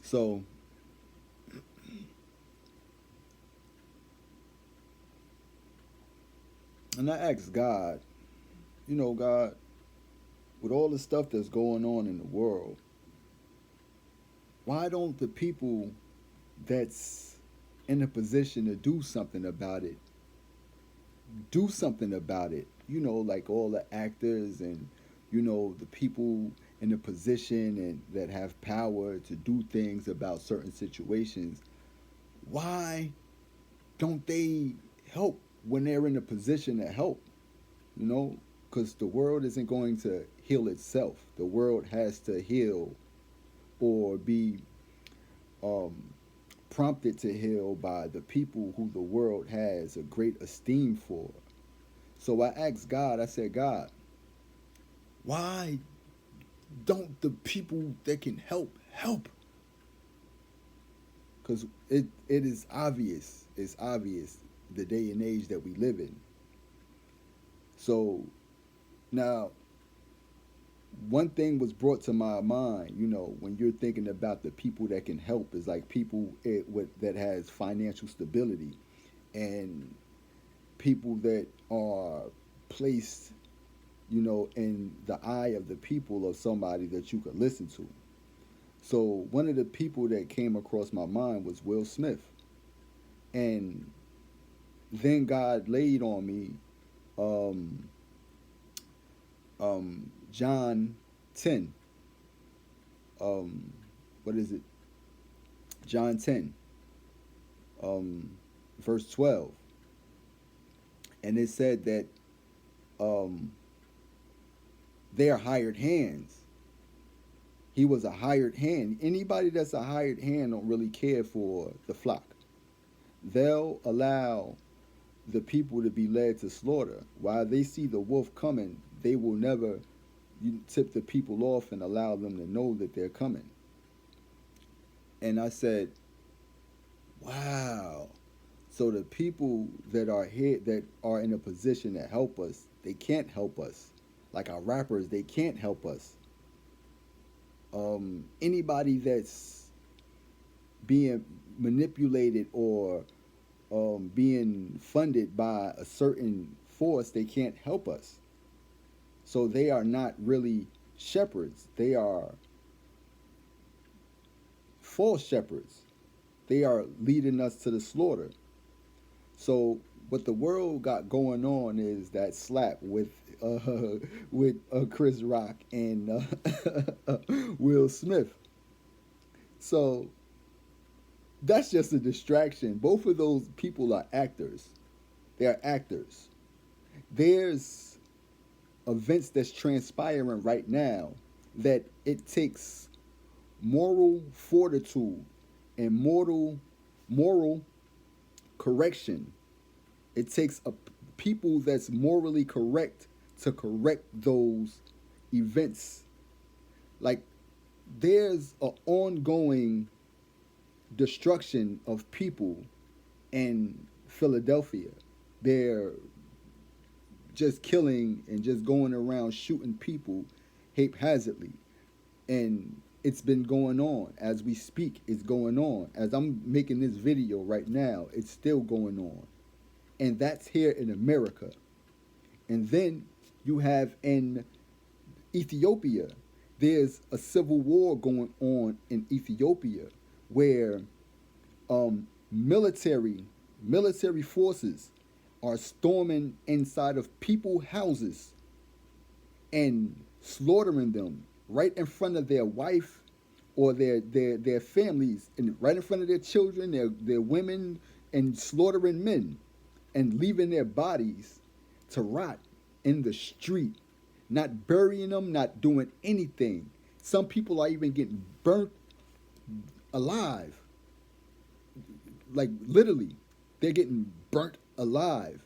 So, and I asked God, God, with all the stuff that's going on in the world, why don't the people that's in a position to do something about it do something about it? Like all the actors and the people in a position and that have power to do things about certain situations. Why don't they help when they're in a position to help? You know, because the world isn't going to heal itself. The world has to heal or be um, prompted to heal by the people who the world has a great esteem for. So I asked God, I said, God, why don't the people that can help help? Because it is obvious. It's obvious the day and age that we live in. So now, one thing was brought to my mind, when you're thinking about the people that can help, is like people that has financial stability and people that are placed, in the eye of the people of somebody that you could listen to. So one of the people that came across my mind was Will Smith. And then God laid on me um, John 10. Um, what is it? John 10, um, verse 12. And it said that um, they are hired hands. He was a hired hand. Anybody that's a hired hand don't really care for the flock. They'll allow the people to be led to slaughter. While they see the wolf coming, they will never tip the people off and allow them to know that they're coming. And I said, wow. So the people that are here that are in a position to help us, they can't help us. Like our rappers, they can't help us. Anybody that's being manipulated or being funded by a certain force, they can't help us. So they are not really shepherds. They are false shepherds. They are leading us to the slaughter. So what the world got going on is that slap with Chris Rock and Will Smith. So that's just a distraction. Both of those people are actors. They are actors. There's events that's transpiring right now that it takes moral fortitude and moral correction. It takes a people that's morally correct to correct those events. Like there's an ongoing destruction of people in Philadelphia. They're just killing and just going around shooting people haphazardly. And it's been going on as we speak. It's going on as I'm making this video right now. It's still going on, and that's here in America. And then you have in Ethiopia, there's a civil war going on in Ethiopia where military forces are storming inside of people houses and slaughtering them right in front of their wife or their families and right in front of their children, their women, and slaughtering men and leaving their bodies to rot in the street, not burying them, not doing anything. Some people are even getting burnt alive. Like literally, they're getting burnt alive.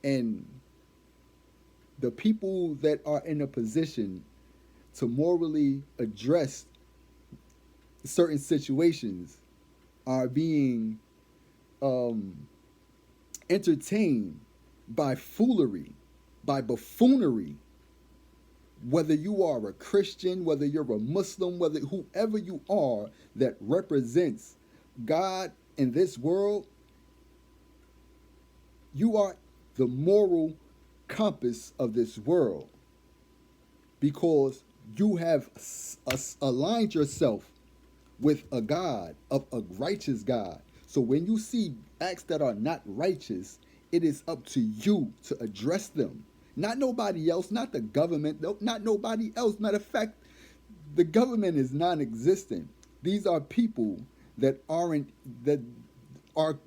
And the people that are in a position to morally address certain situations are being um, entertained by foolery, by buffoonery, Whether you are a Christian, whether you're a Muslim, whether whoever you are that represents God in this world, you are the moral compass of this world because you have aligned yourself with a God, of a righteous God. So when you see acts that are not righteous, it is up to you to address them. Not nobody else, not the government, not nobody else. Matter of fact, the government is non existent. These are people that are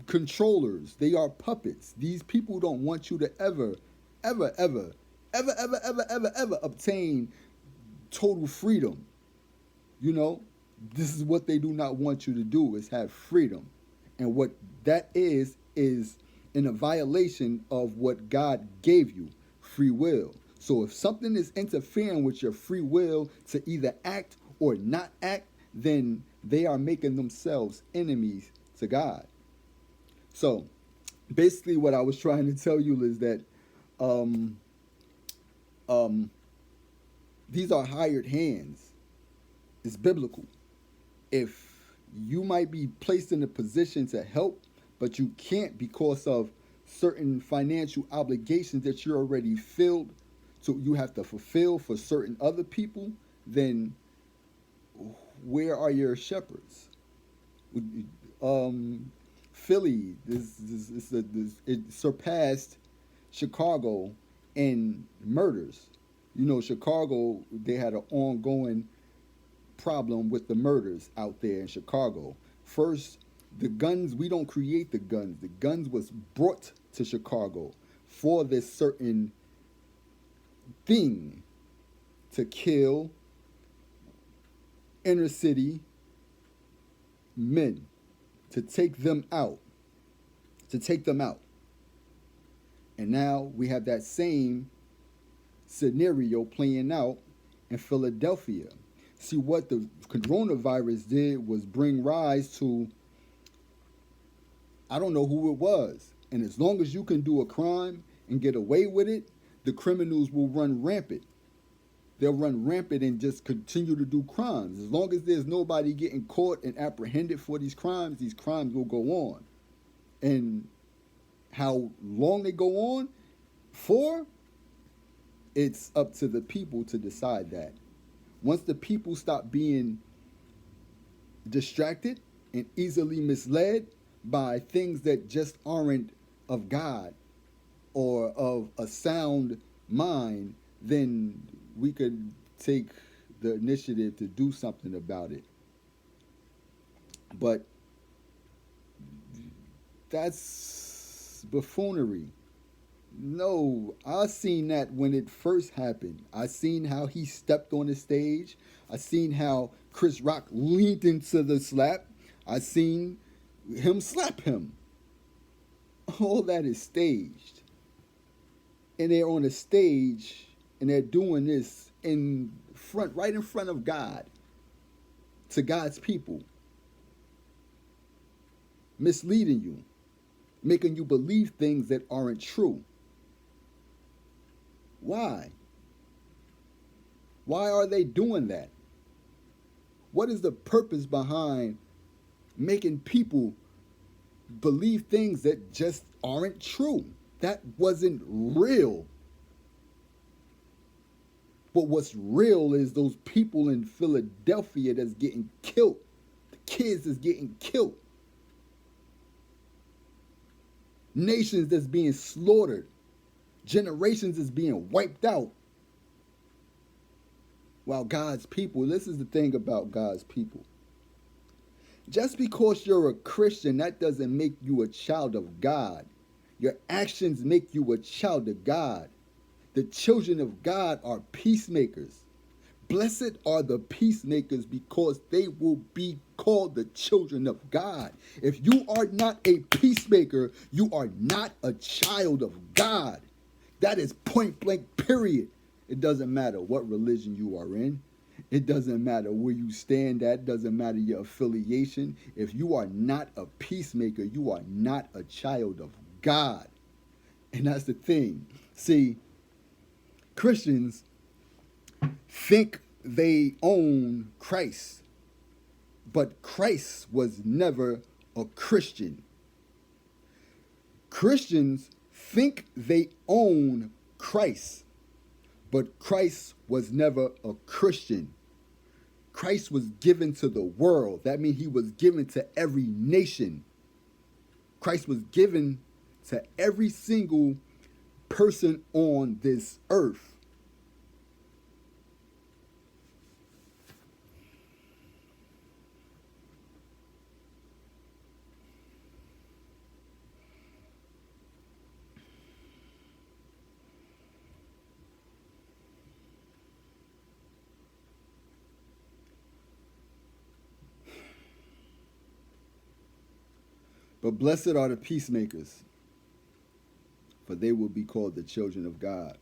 controllers. They are puppets. These people don't want you to ever, ever obtain total freedom. You know, this is what they do not want you to do is have freedom. And what that is in a violation of what God gave you, free will. So if something is interfering with your free will to either act or not act, then they are making themselves enemies to God. So basically what I was trying to tell you is that um, um, these are hired hands. It's biblical. If you might be placed in a position to help, but you can't because of certain financial obligations that you're already filled, so you have to fulfill for certain other people, then where are your shepherds? Um, Philly, it surpassed Chicago in murders. You know, Chicago, they had an ongoing problem with the murders out there in Chicago. First, the guns, we don't create the guns. The guns was brought to Chicago for this certain thing to kill inner city men, to take them out, to take them out. And now we have that same scenario playing out in Philadelphia. See, what the coronavirus did was bring rise to, I don't know who it was. And as long as you can do a crime and get away with it, the criminals will run rampant. They'll run rampant and just continue to do crimes. As long as there's nobody getting caught and apprehended for these crimes will go on. And how long they go on for, it's up to the people to decide that. Once the people stop being distracted and easily misled by things that just aren't of God or of a sound mind, then we could take the initiative to do something about it. But that's buffoonery. No, I seen that when it first happened. I seen how he stepped on the stage. I seen how Chris Rock leaned into the slap. I seen him slap him. All that is staged. And they're on a stage and they're doing this in front, right in front of God, to God's people, misleading you, making you believe things that aren't true. Why? Why are they doing that? What is the purpose behind making people believe things that just aren't true? That wasn't real. But what's real is those people in Philadelphia that's getting killed. The kids that's getting killed. Nations that's being slaughtered. Generations that's being wiped out. While God's people, this is the thing about God's people. Just because you're a Christian, that doesn't make you a child of God. Your actions make you a child of God. The children of God are peacemakers. Blessed are the peacemakers because they will be called the children of God. If you are not a peacemaker, you are not a child of God. That is point blank, period. It doesn't matter what religion you are in. It doesn't matter where you stand at. It doesn't matter your affiliation. If you are not a peacemaker, you are not a child of God. And that's the thing. See, Christians think they own Christ, but Christ was never a Christian. Christians think they own Christ, but Christ was never a Christian. Christ was given to the world. That means he was given to every nation. Christ was given to every single person on this earth. But blessed are the peacemakers, for they will be called the children of God.